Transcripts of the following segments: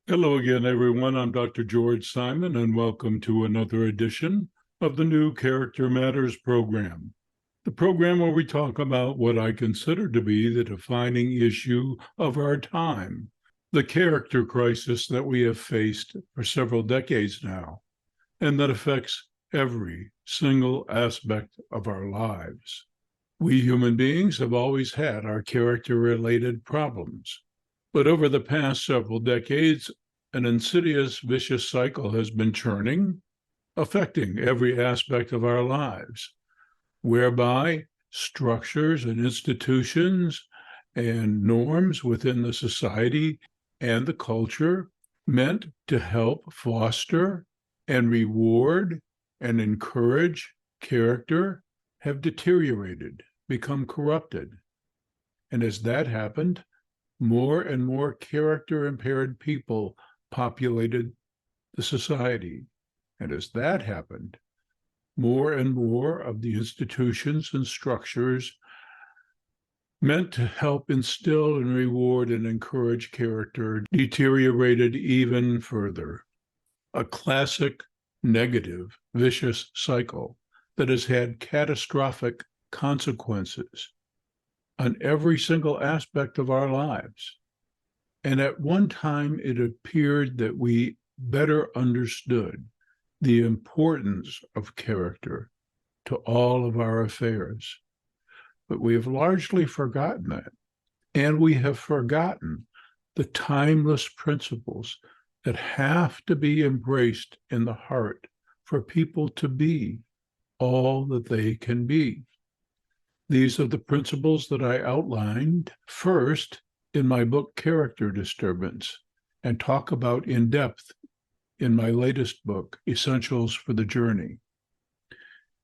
Hello again, everyone. I'm Dr. George Simon, and welcome to another edition of the new Character Matters program. The program where we talk about what I consider to be the defining issue of our time, the character crisis that we have faced for several decades now, and that affects every single aspect of our lives. We human beings have always had our character-related problems. But over the past several decades, an insidious, vicious cycle has been churning, affecting every aspect of our lives, whereby structures and institutions and norms within the society and the culture meant to help foster and reward and encourage character have deteriorated, become corrupted. And as that happened, more and more character-impaired people populated the society. And as that happened, more and more of the institutions and structures meant to help instill and reward and encourage character deteriorated even further. A classic negative, vicious cycle that has had catastrophic consequences on every single aspect of our lives. And at one time, it appeared that we better understood the importance of character to all of our affairs. But we have largely forgotten that. And we have forgotten the timeless principles that have to be embraced in the heart for people to be all that they can be. These are the principles that I outlined first in my book, Character Disturbance, and talk about in depth in my latest book, Essentials for the Journey.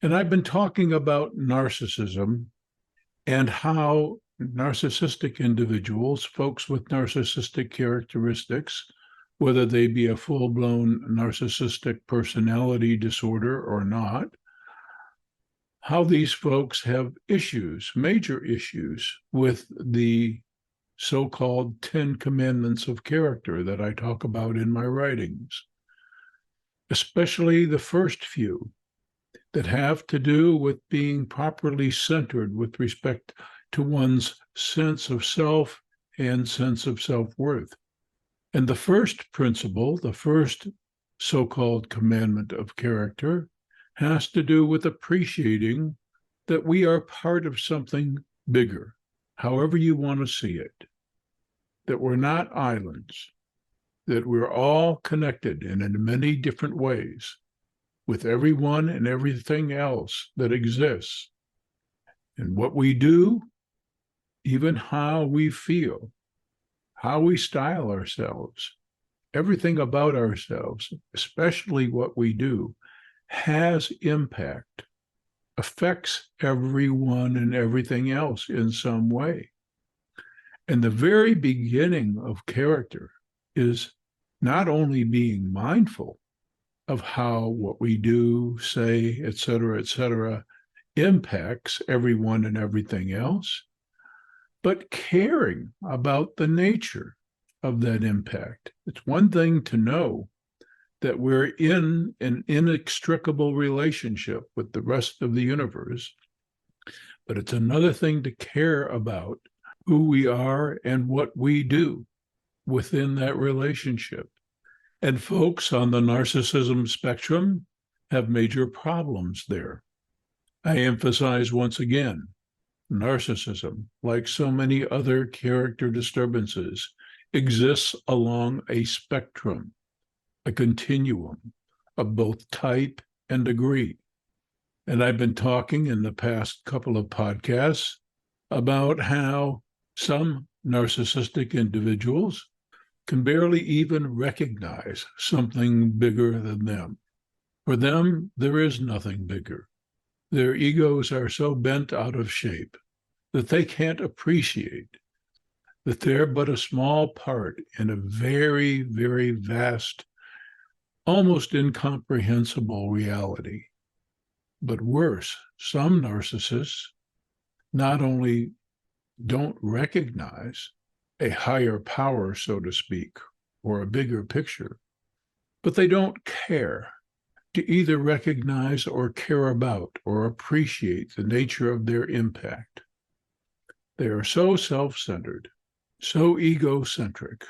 And I've been talking about narcissism and how narcissistic individuals, folks with narcissistic characteristics, whether they be a full-blown narcissistic personality disorder or not, how these folks have issues, major issues, with the so-called 10 commandments of character that I talk about in my writings, especially the first few that have to do with being properly centered with respect to one's sense of self and sense of self-worth. And the first principle, the first so-called commandment of character, has to do with appreciating that we are part of something bigger, however you want to see it, that we're not islands, that we're all connected and in many different ways with everyone and everything else that exists. And what we do, even how we feel, how we style ourselves, everything about ourselves, especially what we do, has impact, affects everyone and everything else in some way. And the very beginning of character is not only being mindful of how what we do, say, et cetera, impacts everyone and everything else, but caring about the nature of that impact. It's one thing to know that we're in an inextricable relationship with the rest of the universe, but it's another thing to care about who we are and what we do within that relationship. And folks on the narcissism spectrum have major problems there. I emphasize once again, narcissism, like so many other character disturbances, exists along a spectrum, a continuum of both type and degree. And I've been talking in the past couple of podcasts about how some narcissistic individuals can barely even recognize something bigger than them. For them, there is nothing bigger. Their egos are so bent out of shape that they can't appreciate that they're but a small part in a very, very vast, almost incomprehensible reality. But worse, some narcissists not only don't recognize a higher power, so to speak, or a bigger picture, but they don't care to either recognize or care about or appreciate the nature of their impact. They are so self-centered, so egocentric,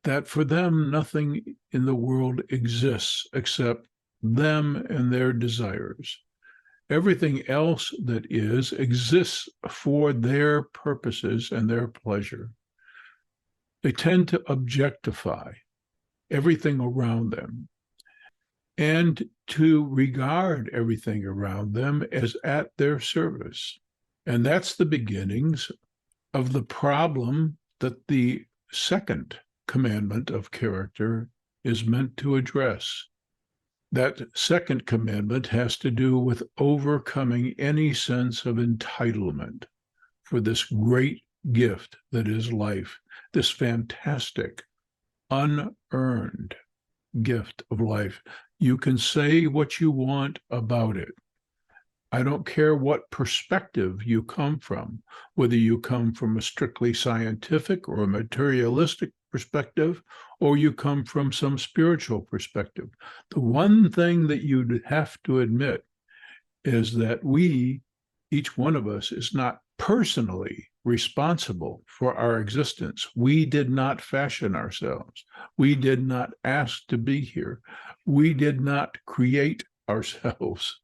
that for them nothing in the world exists except them and their desires. Everything else that is exists for their purposes and their pleasure. They tend to objectify everything around them and to regard everything around them as at their service. And that's the beginnings of the problem that the second commandment of character is meant to address. That second commandment has to do with overcoming any sense of entitlement for this great gift that is life, this fantastic, unearned gift of life. You can say what you want about it. I don't care what perspective you come from, whether you come from a strictly scientific or a materialistic perspective, or you come from some spiritual perspective. The one thing that you'd have to admit is that each one of us, is not personally responsible for our existence. We did not fashion ourselves. We did not ask to be here. We did not create ourselves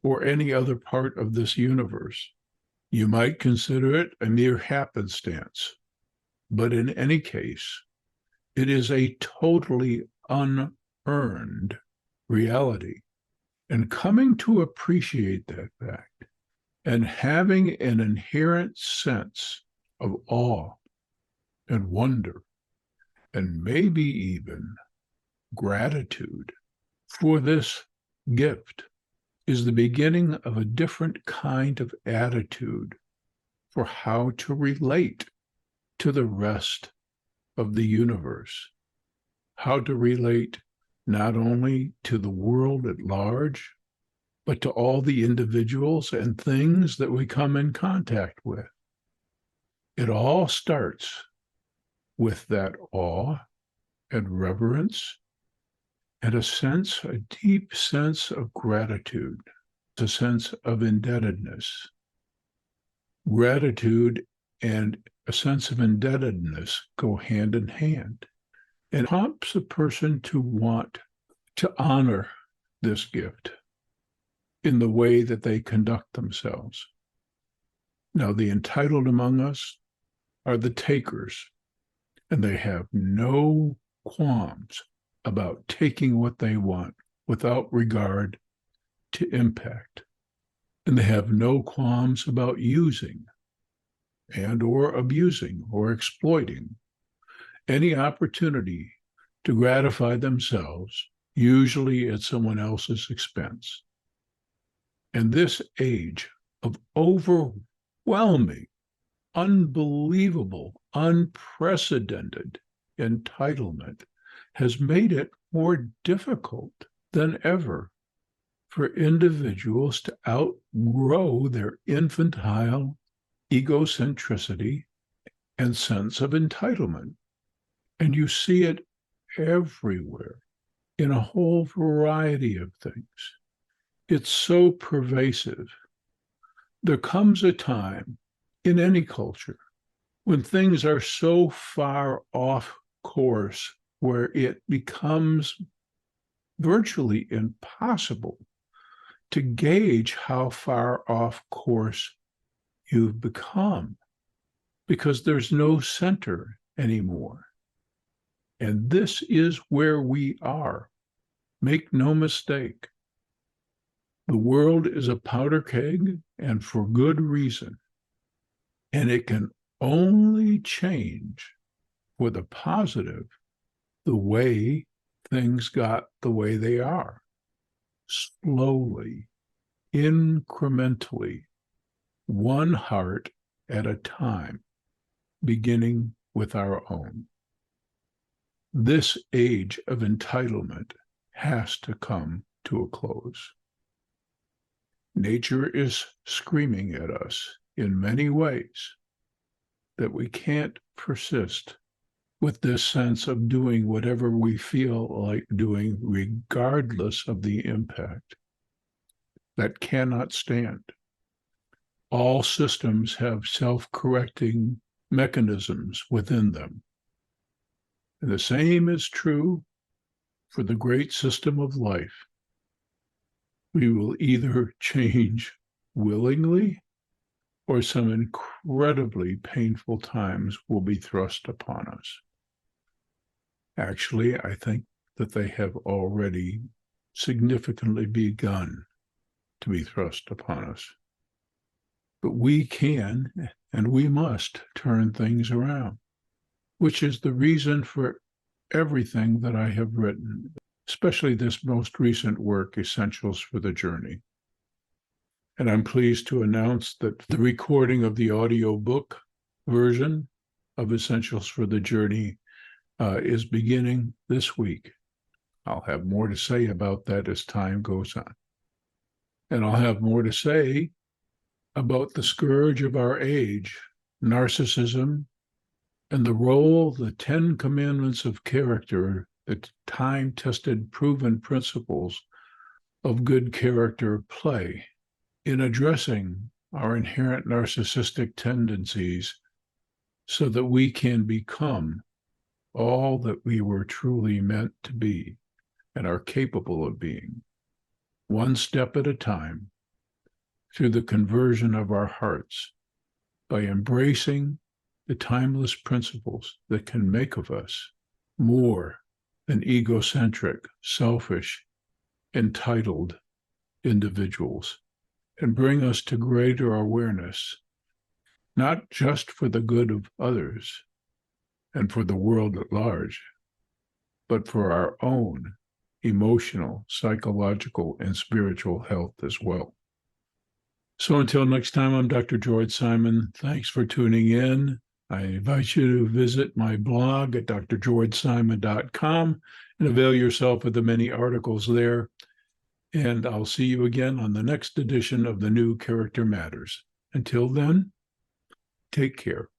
or any other part of this universe. You might consider it a mere happenstance, but in any case, it is a totally unearned reality. And coming to appreciate that fact and having an inherent sense of awe and wonder, and maybe even gratitude for this gift, is the beginning of a different kind of attitude for how to relate to the rest of the universe, how to relate not only to the world at large, but to all the individuals and things that we come in contact with. It all starts with that awe and reverence and a deep sense of gratitude, a sense of indebtedness. Gratitude and a sense of indebtedness go hand in hand, and prompts a person to want to honor this gift in the way that they conduct themselves. Now, the entitled among us are the takers, and they have no qualms about taking what they want without regard to impact. And they have no qualms about using and or abusing or exploiting any opportunity to gratify themselves, usually at someone else's expense. And this age of overwhelming, unbelievable, unprecedented entitlement has made it more difficult than ever for individuals to outgrow their infantile egocentricity and sense of entitlement. And you see it everywhere in a whole variety of things. It's so pervasive. There comes a time in any culture when things are so far off course where it becomes virtually impossible to gauge how far off course you've become, because there's no center anymore. And this is where we are. Make no mistake. The world is a powder keg, and for good reason. And it can only change for the positive the way things got the way they are. Slowly, incrementally, one heart at a time, beginning with our own. This age of entitlement has to come to a close. Nature is screaming at us in many ways that we can't persist with this sense of doing whatever we feel like doing, regardless of the impact. That cannot stand. All systems have self-correcting mechanisms within them. And the same is true for the great system of life. We will either change willingly, or some incredibly painful times will be thrust upon us. Actually, I think that they have already significantly begun to be thrust upon us. But we can and we must turn things around, which is the reason for everything that I have written, especially this most recent work, Essentials for the Journey. And I'm pleased to announce that the recording of the audiobook version of Essentials for the Journey is beginning this week. I'll have more to say about that as time goes on. And I'll have more to say about the scourge of our age, narcissism, and the role the 10 commandments of character, the time-tested, proven principles of good character play in addressing our inherent narcissistic tendencies so that we can become all that we were truly meant to be and are capable of being, one step at a time, through the conversion of our hearts, by embracing the timeless principles that can make of us more than egocentric, selfish, entitled individuals, and bring us to greater awareness, not just for the good of others and for the world at large, but for our own emotional, psychological, and spiritual health as well. So until next time, I'm Dr. George Simon. Thanks for tuning in. I invite you to visit my blog at drgeorgesimon.com and avail yourself of the many articles there. And I'll see you again on the next edition of the New Character Matters. Until then, take care.